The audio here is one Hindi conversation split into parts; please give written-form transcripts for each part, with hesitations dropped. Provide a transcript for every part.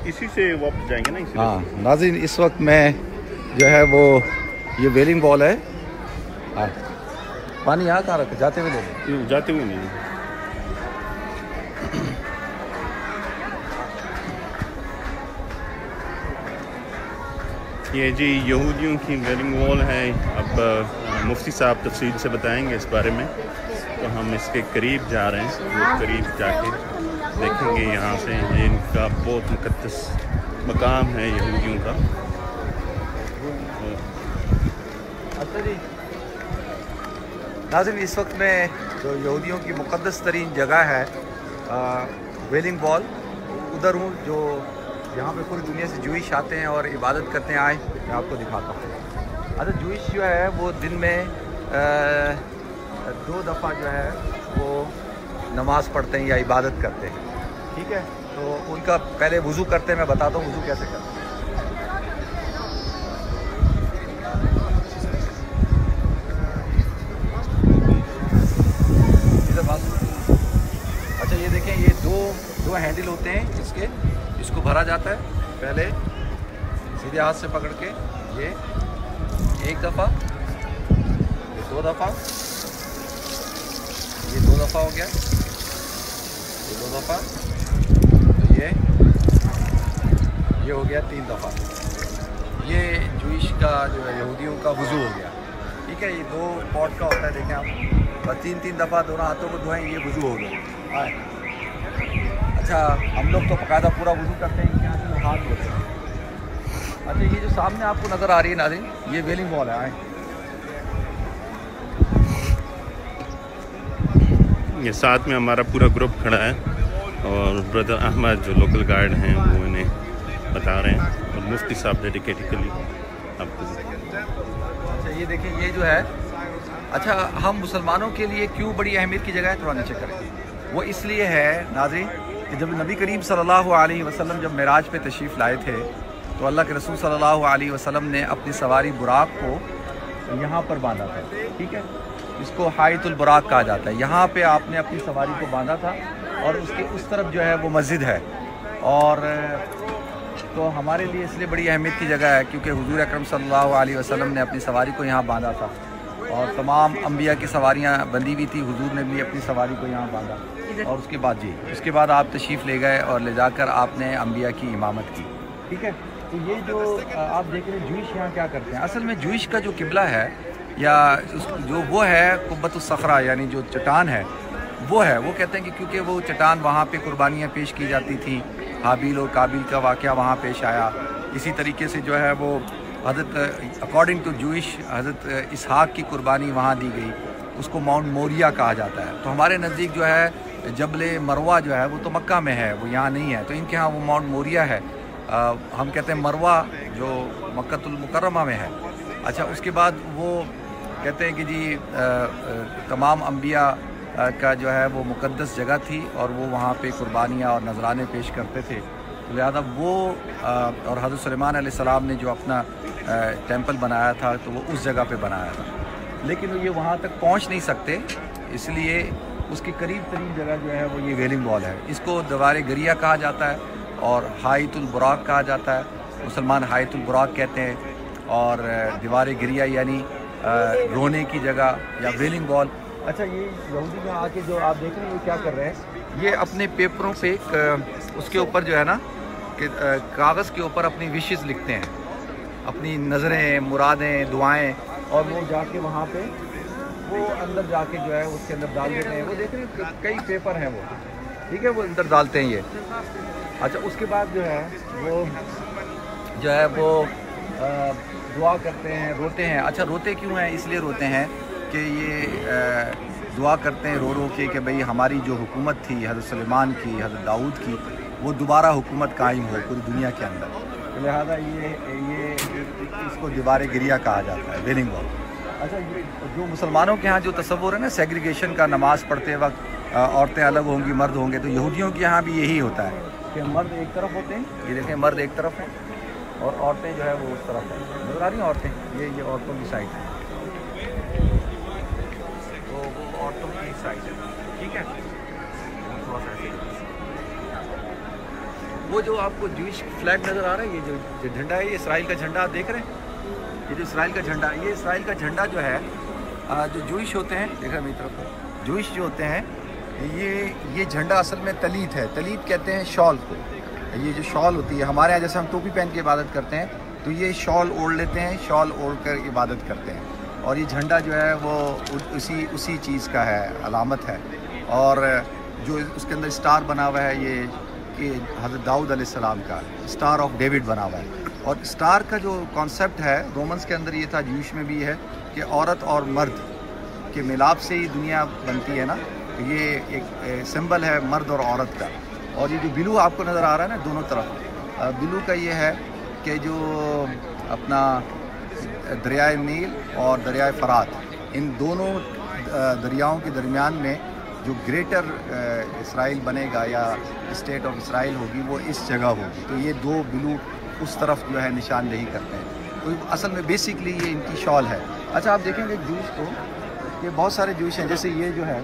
इसी से वापस जाएंगे ना इसी। हाँ नाज़रीन, इस वक्त मैं जो है वो ये वेलिंग वॉल है। हाँ, पानी यहाँ कहाँ रखे, जाते हुए ले लें। जाते हुए नहीं। ये जी यहूदियों की वेलिंग वॉल है। अब मुफ्ती साहब तफसील से बताएंगे इस बारे में, तो हम इसके करीब जा रहे हैं। वो करीब जाके देखेंगे यहाँ से। ये इनका बहुत मुक़द्दस मकाम है यहूदियों का। अच्छा जी नाज़रीन, इस वक्त में जो यहूदियों की मुक़द्दस तरीन जगह है वेलिंग वॉल, उधर हूँ, जो यहाँ पे पूरी दुनिया से जूइश आते हैं और इबादत करते हैं। आए मैं आपको दिखाता हूँ। अच्छा, जूइश जो है वो दिन में 2 दफ़ा जो है वो नमाज़ पढ़ते हैं या इबादत करते हैं। ठीक है, तो उनका पहले वज़ू करते हैं। मैं बताता हूँ वज़ू कैसे करते हैं। अच्छा ये देखें, ये दो हैंडल होते हैं इसके, इसको भरा जाता है। पहले सीधे हाथ से पकड़ के ये 1 दफ़ा, ये 2 दफ़ा, ये 2 दफ़ा हो गया, ये 2 दफ़ा, तो ये हो गया 3 दफ़ा। ये जूइश का जो है यहूदियों का वज़ू हो गया। ठीक है, ये 2 पॉट का होता है। देखें आप, बस 3-3 दफ़ा दोनों हाथों को धोएं, ये वज़ू हो गया। अच्छा, हम लोग तो बाकायदा पूरा वज़ू करते हैं, यहाँ से हाथ धोते हैं। अच्छा, ये जो सामने आपको नज़र आ रही है नाज़रीन, ये वेलिंग वॉल है। ये साथ में हमारा पूरा ग्रुप खड़ा है और ब्रदर अहमद जो लोकल गाइड हैं वो इन्हें बता रहे हैं, और मुफ्ती साहब डेडिकेटिकली आपको। अच्छा ये देखिए, ये जो है, अच्छा हम मुसलमानों के लिए क्यों बड़ी अहमियत की जगह है, थोड़ा नीचे करें। वो इसलिए है नाज़रीन कि जब नबी करीम सल्लल्लाहु अलैहि वसल्लम जब मेराज पे तशरीफ़ लाए थे, तो अल्लाह के रसूल सल्लल्लाहु अलैहि वसल्लम ने अपनी सवारी बुराक को यहाँ पर बांधा था। ठीक है, इसको हायतुल बुराक कहा जाता है। यहाँ पे आपने अपनी सवारी को बांधा था और उसके उस तरफ जो है वो मस्जिद है। और तो हमारे लिए इसलिए बड़ी अहमियत की जगह है क्योंकि हुजूर अकरम सल्लल्लाहु अलैहि वसल्लम ने अपनी सवारी को यहाँ बांधा था और तमाम अंबिया की सवारियाँ बंधी हुई थी। हुजूर ने भी अपनी सवारी को यहाँ बांधा और उसके बाद आप तशरीफ़ ले गए और ले जाकर आपने अंबिया की इमामत की। ठीक है, तो ये जो आप देख रहे हैं जूइश यहाँ क्या करते हैं, असल में जूइश का जो किबला है या जो वो है कुब्बतुस सखरा, यानी जो चट्टान है वो है, वो कहते हैं कि क्योंकि वो चट्टान वहाँ पे कुर्बानियाँ पेश की जाती थी, हाबिल और काबिल का वाक़या वहाँ पेश आया। इसी तरीके से जो है वो हज़रत अकॉर्डिंग टू जूइश हज़रत इसहाक़ की कुर्बानी वहाँ दी गई, उसको माउंट मोरिया कहा जाता है। तो हमारे नज़दीक जो है जबल मरवा जो है वो तो मक्का में है, वो यहाँ नहीं है, तो इनके यहाँ वो माउंट मोरिया है। हम कहते हैं मरवा जो मक्कतुल मुकर्रमा में है। अच्छा, उसके बाद वो कहते हैं कि जी तमाम अंबिया का जो है वो मुक़द्दस जगह थी और वो वहाँ पे कुर्बानियाँ और नजराने पेश करते थे, तो लिहाजा वो और हज़रत सुलेमान अलैहिस्सलाम ने जो अपना टेंपल बनाया था तो वो उस जगह पे बनाया था, लेकिन ये वहाँ तक पहुँच नहीं सकते, इसलिए उसके करीब तरीन जगह जो है वो ये वेलिंग वॉल है। इसको दीवार गरिया कहा जाता है और हायतुल बुराक कहा जाता है। मुसलमान हायतुल बुराक कहते हैं और दीवार गरिया यानी रोने की जगह या वेलिंग वॉल। अच्छा, ये यहूदी में आके जो आप देख रहे हैं ये क्या कर रहे हैं, ये अपने पेपरों पे उसके ऊपर जो है ना कि कागज़ के ऊपर अपनी विशेज़ लिखते हैं, अपनी नज़रें, मुरादें, दुआएं, और वो जाके वहाँ पे वो अंदर जाके जो है उसके अंदर डाल देते हैं। वो देख रहे हैं कई पेपर हैं वो, ठीक है, वो अंदर डालते हैं ये। अच्छा, उसके बाद जो है वो दुआ करते हैं, रोते हैं। अच्छा, रोते क्यों हैं, इसलिए रोते हैं कि ये दुआ करते हैं रो रो के कि भाई हमारी जो हुकूमत थी हज़रत सुलेमान की, हज़रत दाऊद की, वो दोबारा हुकूमत कायम हो पूरी दुनिया के अंदर। तो लिहाजा ये इसको दीवार गिरिया कहा जाता है, वेलिंग वॉल। अच्छा, ये जो मुसलमानों के यहाँ जो तसव्वुर है ना सेग्रीगेशन का, नमाज़ पढ़ते वक्त औरतें अलग होंगी, मर्द होंगे, तो यहूदियों के यहाँ भी यही होता है कि मर्द एक तरफ होते हैं, ये देखें मर्द एक तरफ हैं और औरतें जो है वो उस तरफ हैं। नजर आ रही हैं औरतें, ये औरतों की साइड है, तो वो औरतों की साइड है। ठीक है, वो जो आपको जूइश फ्लैग नज़र आ रहा है, ये जो झंडा है, ये इसराइल का झंडा आप देख रहे हैं। ये जो इसराइल का झंडा, ये इसराइल का झंडा जो है, जो जूइश होते हैं, देख रहे हैं मेरी तरफ, जूइश जो होते हैं, ये झंडा असल में तलीत है। तलीत कहते हैं शॉल को। ये जो शॉल होती है, हमारे यहाँ जैसे हम टोपी पहन के इबादत करते हैं, तो ये शॉल ओढ़ लेते हैं, शॉल ओढ़ कर इबादत करते हैं। और ये झंडा जो है वो उसी चीज़ का है, अलामत है। और जो उसके अंदर स्टार बना हुआ है, ये कि हज़रत दाऊद अलैहिस्सलाम का स्टार ऑफ डेविड बना हुआ है। और स्टार का जो कॉन्सेप्ट है रोमन्स के अंदर ये था, जूश में भी है, कि औरत और मर्द के मिलाप से ही दुनिया बनती है ना। तो ये एक सिंबल है मर्द और औरत का। और ये जो बिलू आपको नज़र आ रहा है ना दोनों तरफ, बिलू का ये है कि जो अपना दरियाए नील और दरियाए फरात, इन दोनों दरियाओं के दरमियान में जो ग्रेटर इसराइल बनेगा या स्टेट ऑफ इसराइल होगी, वो इस जगह होगी। तो ये दो बिलू उस तरफ जो है निशानदेही करते हैं। तो असल में बेसिकली ये इनकी शॉल है। अच्छा, आप देखेंगे जूश को, ये बहुत सारे जूश हैं। जैसे ये जो है,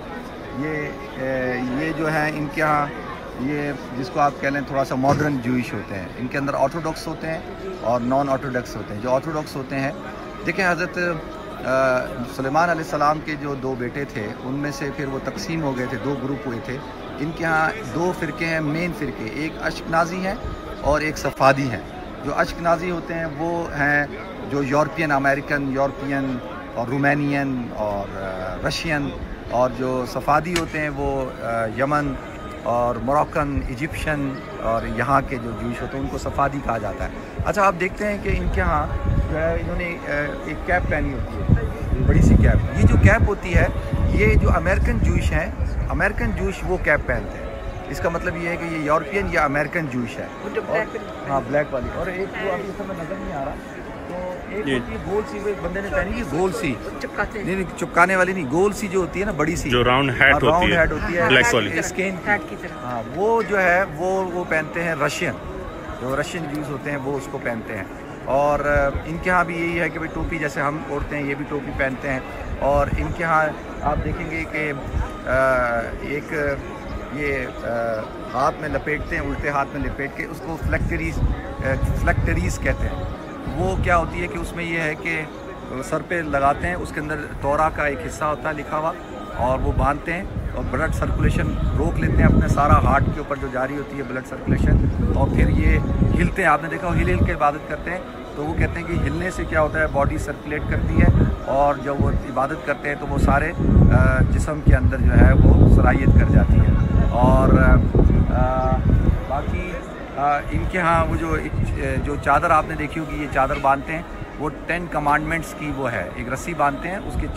ये जो है इनके यहाँ, ये जिसको आप कह लें थोड़ा सा मॉडर्न जूइश होते हैं। इनके अंदर ऑर्थोडॉक्स होते हैं और नॉन ऑर्थोडॉक्स होते हैं। जो ऑर्थोडॉक्स होते हैं, देखें हज़रत सुलेमान अलैहिस्सलाम के जो दो बेटे थे, उनमें से फिर वो तकसीम हो गए थे, दो ग्रुप हुए थे। इनके यहाँ दो फ़िरके हैं, मेन फ़िरके, एक अश्कनाज़ी हैं और एक सफ़ादी हैं। जो अश्कनाज़ी होते हैं वो हैं जो यूरोपियन अमेरिकन, यूरोपियन और रोमानियन और रशियन। और जो सफ़ादी होते हैं वो यमन और मोरक्कन, इजिप्शियन और यहाँ के जो जूश होते हैं उनको सफ़ादी कहा जाता है। अच्छा, आप देखते हैं कि इनके यहाँ जो है इन्होंने एक कैप पहनी होती है, बड़ी सी कैप। ये जो कैप होती है, ये जो अमेरिकन जूश हैं, अमेरिकन जूश वो कैप पहनते हैं। इसका मतलब ये है कि ये यूरोपियन या अमेरिकन जूश है। हाँ, ब्लैक वाली। और एक जो अभी समय नज़र नहीं आ रहा, तो एक होती है गोल सी, वो एक बंदे ने पहनी है गोल सी, नहीं चिपकाने वाली नहीं, गोल सी जो होती है ना, बड़ी सी, जो राउंड हेड होती है ब्लैक वाली, स्केन की तरह। हाँ, वो जो है वो पहनते हैं रशियन, जो रशियन जूस होते हैं वो उसको पहनते हैं। और इनके यहाँ भी यही है कि भाई टोपी जैसे हम ओढ़ते हैं, ये भी टोपी पहनते हैं। और इनके यहाँ आप देखेंगे कि एक ये हाथ में लपेटते हैं, उल्टे हाथ में लपेट के, उसको फ्लैक्टरीज कहते हैं। वो क्या होती है कि उसमें ये है कि सर पे लगाते हैं, उसके अंदर तौरा का एक हिस्सा होता है लिखा हुआ, और वो बांधते हैं और ब्लड सर्कुलेशन रोक लेते हैं अपने सारा हार्ट के ऊपर जो जारी होती है ब्लड सर्कुलेशन। और फिर ये हिलते हैं, आपने देखा हिल के इबादत करते हैं। तो वो कहते हैं कि हिलने से क्या होता है, बॉडी सर्कुलेट करती है, और जब वो इबादत करते हैं तो वो सारे जिस्म के अंदर जो है वो सलाहियत कर जाती है। और बाकी इनके यहाँ वो जो चादर आपने देखी होगी, ये चादर बांधते हैं, वो 10 कमांडमेंट्स की वो है, एक रस्सी बांधते हैं, उसके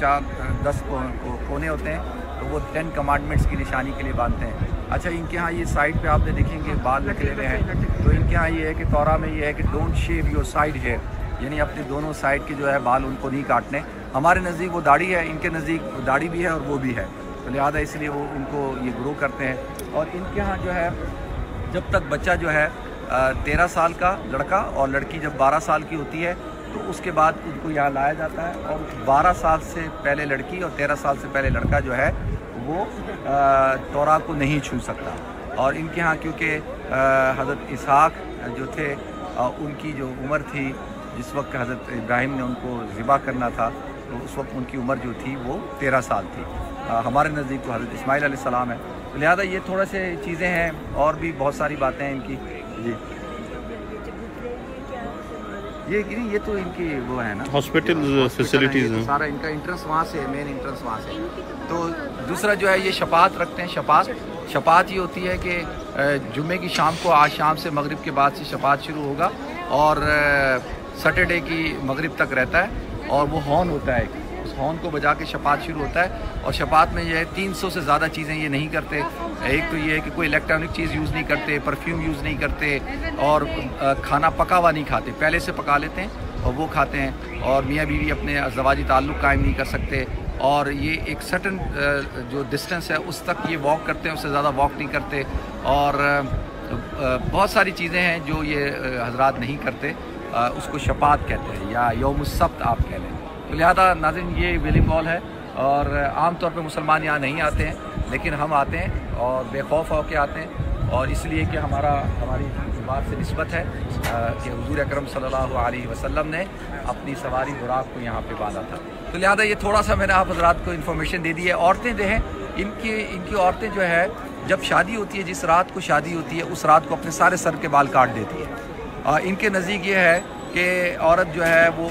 10 कोने होते हैं, तो वो 10 कमांडमेंट्स की निशानी के लिए बांधते हैं। अच्छा, इनके यहाँ ये साइड पे आपने देखेंगे बाल निकले हुए हैं। तो इनके यहाँ ये है कि तौरा में ये है कि don't shave your side hair, यानी अपने दोनों साइड के जो है बाल उनको नहीं काटने। हमारे नज़दीक वो दाढ़ी है, इनके नज़दीक दाढ़ी भी है और वो भी है, तो लिहाजा इसलिए वो उनको ये ग्रो करते हैं। और इनके यहाँ जो है, जब तक बच्चा जो है 13 साल का लड़का और लड़की जब 12 साल की होती है, तो उसके बाद उनको यहाँ लाया जाता है। और 12 साल से पहले लड़की और 13 साल से पहले लड़का जो है वो तौरा को नहीं छू सकता। और इनके यहाँ क्योंकि हज़रत इसहाक जो थे, उनकी जो उम्र थी जिस वक्त हज़रत इब्राहिम ने उनको ज़िबा करना था, तो उस वक्त उनकी उम्र जो थी वो 13 साल थी। हमारे नज़दीक तो हज़रत इस्माइल अलैहिस्सलाम है। तो लिहाजा ये थोड़ा से चीज़ें हैं, और भी बहुत सारी बातें हैं इनकी। जी, ये तो इनकी वो है ना, हॉस्पिटल फैसिलिटीज़ हैं। सारा इनका एंट्रेंस वहाँ से, मेन एंट्रेंस वहाँ से। तो दूसरा जो है ये शपात रखते हैं। शपात ये होती है कि जुम्मे की शाम को, आज शाम से मगरिब के बाद से शपात शुरू होगा और सैटरडे की मगरिब तक रहता है। और वो हॉर्न होता है, उस हॉर्न को बजा के शपात शुरू होता है। और शपात में ये है 300 से ज़्यादा चीज़ें ये नहीं करते। एक तो ये है कि कोई इलेक्ट्रॉनिक चीज़ यूज़ नहीं करते, परफ्यूम यूज़ नहीं करते, और खाना पका हुआ नहीं खाते, पहले से पका लेते हैं और वो खाते हैं। और मियाँ बीवी अपने अज़वाजी ताल्लुक़ कायम नहीं कर सकते। और ये एक सर्टन जो डिस्टेंस है उस तक ये वॉक करते हैं, उससे ज़्यादा वॉक नहीं करते। और बहुत सारी चीज़ें हैं जो ये हजरात नहीं करते, उसको शपात कहते हैं या यौमुस्सब्त आप कह लें। तो लिहाजा नाज़रीन, ये विलिंग वॉल है। और आम तौर पे मुसलमान यहाँ नहीं आते हैं, लेकिन हम आते हैं और बेखौफ होकर आते हैं। और इसलिए कि हमारी इस बात से निस्बत है कि हुजूर अकरम सल्लल्लाहु अलैहि वसल्लम ने अपनी सवारी बुराक को यहाँ पे बांधा था। तो लिहाजा ये थोड़ा सा मैंने आप हजरात को इन्फॉर्मेशन दे दी है। औरतें जो हैं इनकी औरतें जो है जब शादी होती है, जिस रात को शादी होती है उस रात को अपने सारे सर के बाल काट देती है। इनके नज़दीक ये है कि औरत जो है वो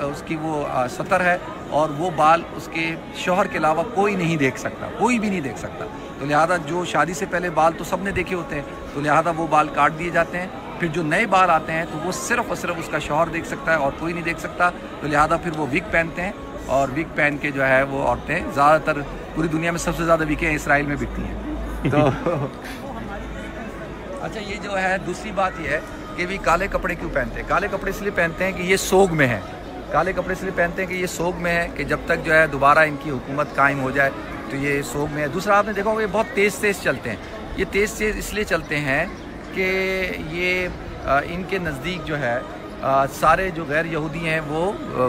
उसकी वो सतर है और वो बाल उसके शौहर के अलावा कोई नहीं देख सकता, कोई भी नहीं देख सकता। तो लिहाजा जो शादी से पहले बाल तो सब ने देखे होते हैं, तो लिहाजा वो बाल काट दिए जाते हैं। फिर जो नए बाल आते हैं तो वो सिर्फ़ और सिर्फ उसका शौहर देख सकता है और कोई नहीं देख सकता। तो लिहाजा फिर वो विग पहनते हैं और विग पहन के जो है वो औरतें ज़्यादातर पूरी दुनिया में सबसे ज़्यादा विकें इसराइल में बिकती हैं। तो अच्छा, ये जो है दूसरी बात ये है कि भी काले कपड़े क्यों पहनते हैं। काले कपड़े इसलिए पहनते हैं कि ये सोग में है। काले कपड़े इसलिए पहनते हैं कि ये सोग में है कि जब तक जो है दोबारा इनकी हुकूमत कायम हो जाए तो ये सोग में है। दूसरा आपने देखा होगा ये बहुत तेज़ चलते हैं। ये तेज़ इसलिए चलते हैं कि ये इनके नज़दीक जो है सारे जो गैर यहूदी हैं वो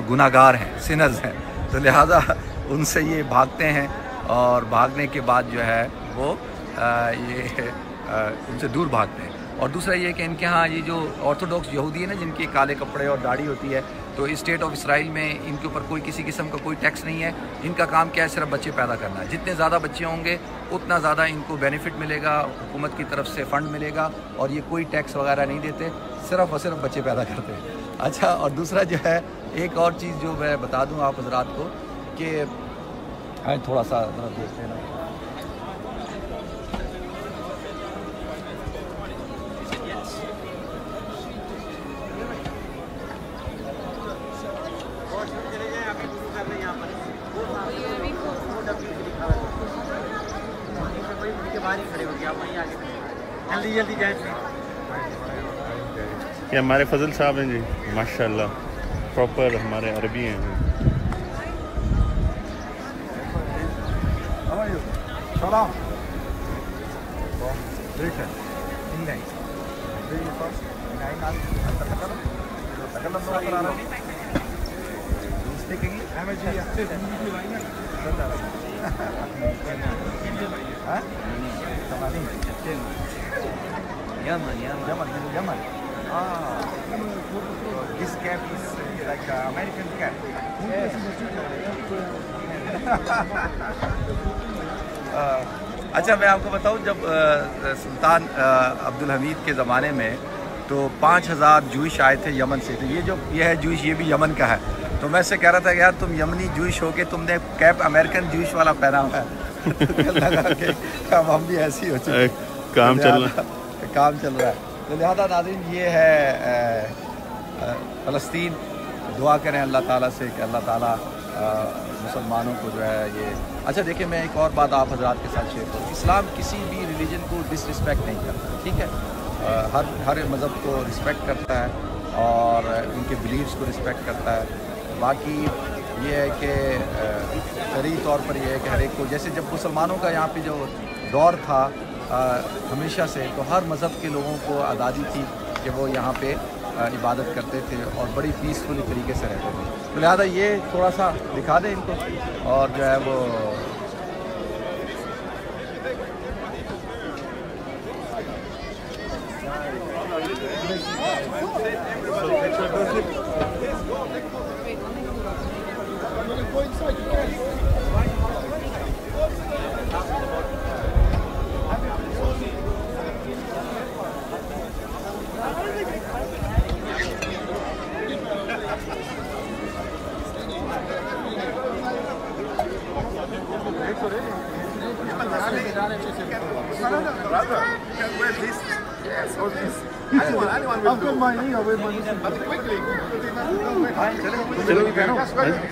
गुनाहगार हैं, सिनर्स हैं। तो लिहाजा उनसे ये भागते हैं और भागने के बाद जो है वो उनसे दूर भागते हैं। और दूसरा ये कि इनके यहाँ ये जो ऑर्थोडॉक्स यहूदी है ना, जिनके काले कपड़े और दाढ़ी होती है, तो स्टेट ऑफ इसराइल में इनके ऊपर कोई किसी किस्म का कोई टैक्स नहीं है। इनका काम क्या है, सिर्फ बच्चे पैदा करना है। जितने ज़्यादा बच्चे होंगे उतना ज़्यादा इनको बेनिफिट मिलेगा, हुकूमत की तरफ से फ़ंड मिलेगा और ये कोई टैक्स वगैरह नहीं देते, सिर्फ और सिर्फ बच्चे पैदा करते हैं। अच्छा, और दूसरा जो है एक और चीज़ जो मैं बता दूँ आप हज़रात को कि थोड़ा सा देखते हैं ना, जल्दी जाए। ये हमारे फजल साहब हैं जी, माशाल्लाह प्रॉपर हमारे अरबी हैं। सलाम। Yaman. This cap is like an American cap. अच्छा, मैं आपको बताऊं, जब सुल्तान अब्दुल हमीद के ज़माने में तो 5000 जूइश आए थे यमन से। तो ये है जूइश, ये भी यमन का है। तो मैं से कह रहा था कि यार तुम यमनी जूइश हो के तुमने कैप अमेरिकन जूइश वाला पहना हुआ है। लगा कि हम भी ऐसे ही हो चुके, काम चल रहा है। तो लिहाजा नाज़रीन, ये है फ़लस्तीन। दुआ करें अल्लाह ताला से कि अल्लाह ताला मुसलमानों को जो है ये। अच्छा देखिए, मैं एक और बात आप हज़रात के साथ शेयर करूँ। इस्लाम किसी भी रिलीजन को डिसरिस्पेक्ट नहीं करता, ठीक है। हर मज़हब को रिस्पेक्ट करता है और उनके बिलीव्स को रिस्पेक्ट करता है। बाकी ये है कि शरई तौर पर यह है कि हर एक को, जैसे जब मुसलमानों का यहाँ पे जो दौर था हमेशा से, तो हर मज़हब के लोगों को आज़ादी थी कि वो यहाँ पे इबादत करते थे और बड़ी पीसफुली तरीके से रहते थे। तो लिहाजा ये थोड़ा सा दिखा दें इनको और जो है वो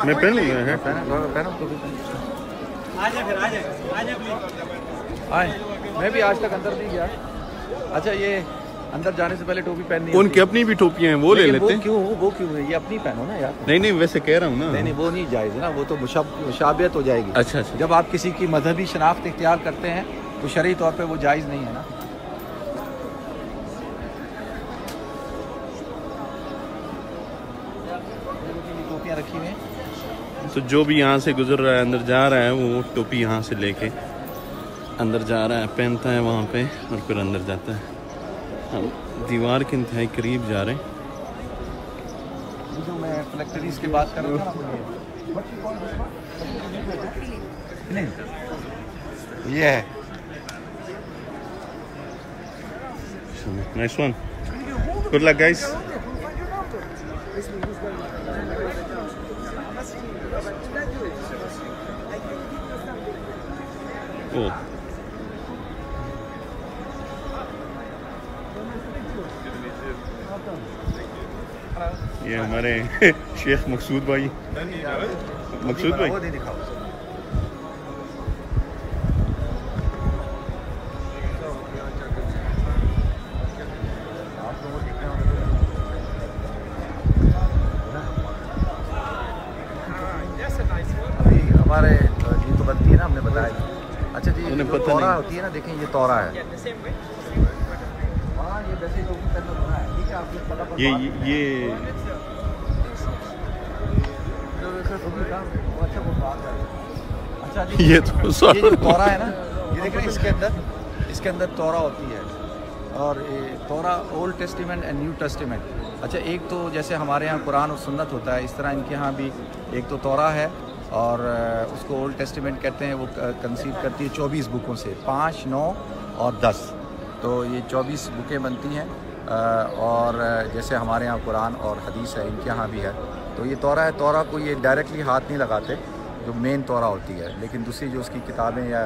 मैं पहन लूँगा। मैं भी आज तक अंदर नहीं गया। अच्छा, ये अंदर जाने से पहले टोपी पहननी है। उनकी अपनी भी टोपियाँ हैं, वो ले लेते हैं। वो क्यों है? ये अपनी पहनो ना यार। नहीं, वैसे कह रहा हूँ ना। नहीं, वो नहीं जायज़ ना, वो तो मुशाबियत हो जाएगी। अच्छा। जब आप किसी की मजहबी शनाख्त इख्तियार करते हैं तो शरई तौर पे वो जायज़ नहीं है ना। टोपियाँ रखी हुई हैं, तो जो भी यहाँ से गुजर रहा है, अंदर जा रहा है, वो टोपी यहाँ से लेके अंदर जा रहा है, पहनता है वहाँ पे और फिर अंदर जाता है। हम दीवार के इंतहाई करीब जा रहे हैं। जो मैं फ्लैक्टरीज की बात कर रहा था नहीं, ये है nice one, good luck guys. ओ ये हमारे शेख मकसूद भाई। मकसूद भाई वो दिखाओ। अभी हमारे ये तो बनती है ना, हमने बताया। अच्छा जी, उन्हें जो पता तोरा नहीं। होती है ना, देखें ये तोरा है। हाँ, ये वैसे तो बना है, ठीक है। आपको फटाफट ये अच्छा जी, ये तो ये जो तोरा है ना, ये देख रहे हैं, इसके अंदर तोरा होती है। और ये तोरा old testament and new testament. अच्छा, एक तो जैसे हमारे यहाँ कुरान और सुन्नत होता है, इस तरह इनके यहाँ भी एक तो तोरा है और उसको ओल्ड टेस्टिमेंट कहते हैं। वो कंसीव करती है 24 बुकों से, 5, 9 और 10। तो ये 24 बुकें बनती हैं। और जैसे हमारे यहाँ कुरान और हदीस है, इनके यहाँ भी है। तो ये तोरा है। तोरा को ये डायरेक्टली हाथ नहीं लगाते, जो मेन तोरा होती है, लेकिन दूसरी जो उसकी किताबें या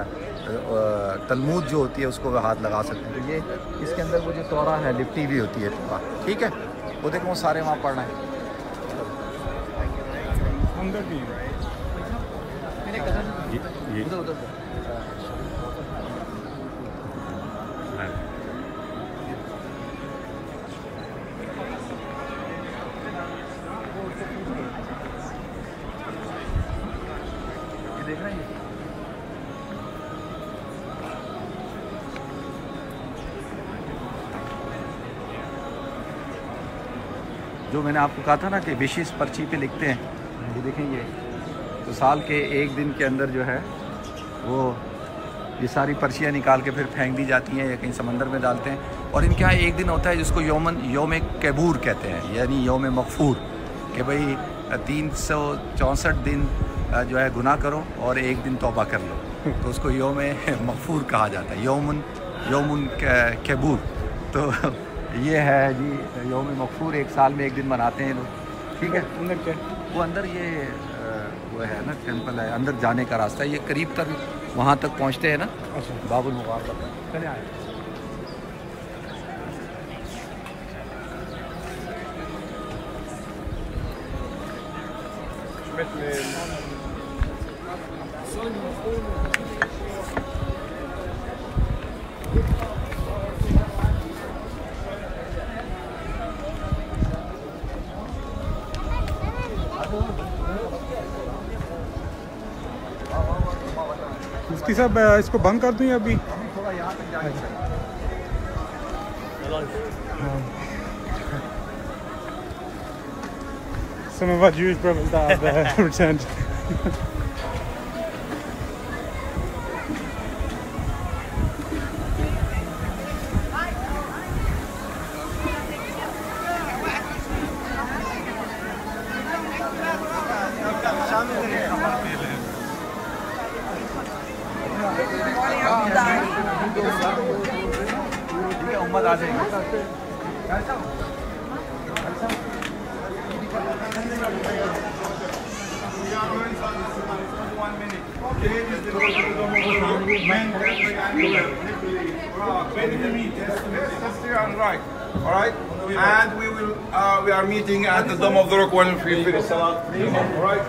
तलमूद जो होती है उसको वे हाथ लगा सकते हैं। तो ये इसके अंदर वो जो तोरा है लिपटी भी होती है तोरा, ठीक है। वो देखो वो सारे वहाँ पढ़ना है। ये उधर देख रहे हैं। जो मैंने आपको कहा था ना कि विशेष पर्ची पे लिखते हैं, ये देखेंगे। तो साल के एक दिन के अंदर जो है वो ये सारी पर्चियाँ निकाल के फिर फेंक दी जाती हैं या कहीं समंदर में डालते हैं। और इनके यहाँ एक दिन होता है जिसको योम कैबूर कहते हैं, यानी योम मगफूर, कि भाई 364 दिन जो है गुनाह करो और एक दिन तौबा कर लो, तो उसको योम मगफूर कहा जाता है, योमुन कैबूर। तो ये है जी योम मगफूर, एक साल में एक दिन मनाते हैं लोग, ठीक है। अंदर क्या वो अंदर ये वो है ना, टेंपल है, अंदर जाने का रास्ता है, ये करीब तक वहाँ तक पहुँचते हैं ना। अच्छा, बाबुल मुबारक चले आए। मुफ्ती साहब, इसको बंद कर दूं या अभी? थोड़ा यहाँ तक जाने चाहिए। Some of our Jewish brothers that have returned. उम्मत आ जाएगी। All right, and we are meeting at the Dome of the Rock when we finish Salat. All right.